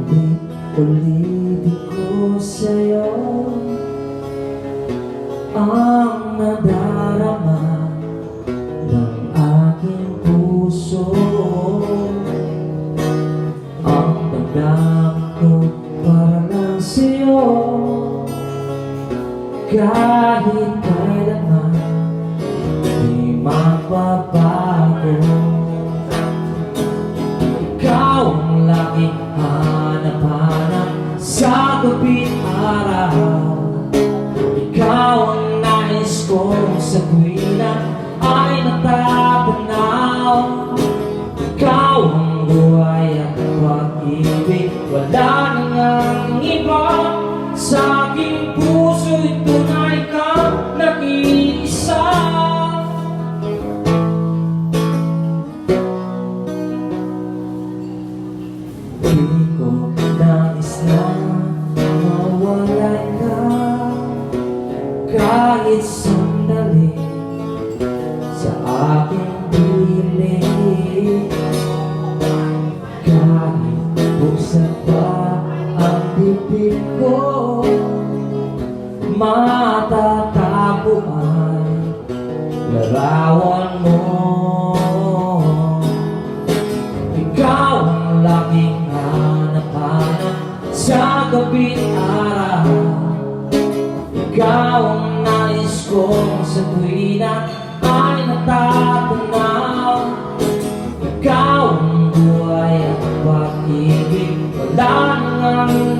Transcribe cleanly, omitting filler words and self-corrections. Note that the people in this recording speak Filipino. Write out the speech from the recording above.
Ulit-ulitin ko sa'yo ang nadarama ng aking puso. Ang damdamin ko para lang sa'yo, kahit kailanman di magbabago. Ikaw ang laging hanap-hanap sa gabi't araw. Ikaw ang nais kong sa tuwina ay natatanaw. Ikaw ang buhay at pag-ibig, wala nang iba sa aking puso. Ito na ikaw nag-iisa. Hindi ko nais na mawalay ka kahit sandali sa aking piling. Kahit buksan pa ang bibig ko, matatapo ay larawan mo. Ikaw ang laging hanap-hanap sa gabi't araw. Ikaw ang nais kong sa tuwina ay natatanaw. Ikaw ang buhay at pag-ibig, wala nang